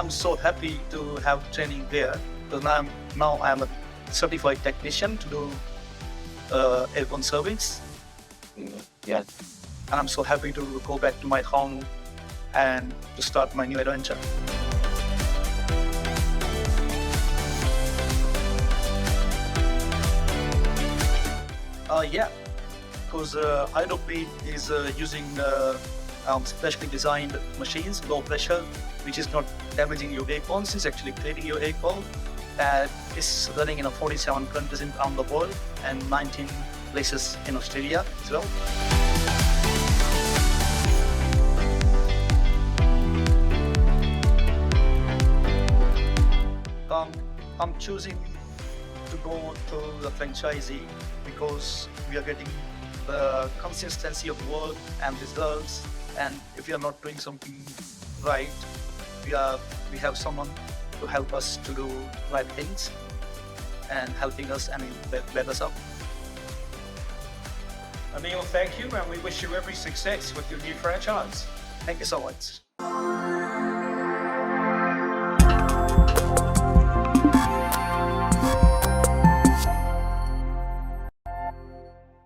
I'm so happy to have training there because now I'm a certified technician to do aircon service. Yeah, and I'm so happy to go back to my home and to start my new adventure. Yeah, because HydroKleen is using specially designed machines, low pressure, which is not damaging your aircons, it's actually cleaning your aircon. And it's running in 47 countries around the world and 19 places in Australia as well. I'm choosing to go to the franchisee because we are getting the consistency of work and results, and if we are not doing something right, we have someone to help us to do right things and helping us and let us up. Anil, thank you, and we wish you every success with your new franchise. Thank you so much.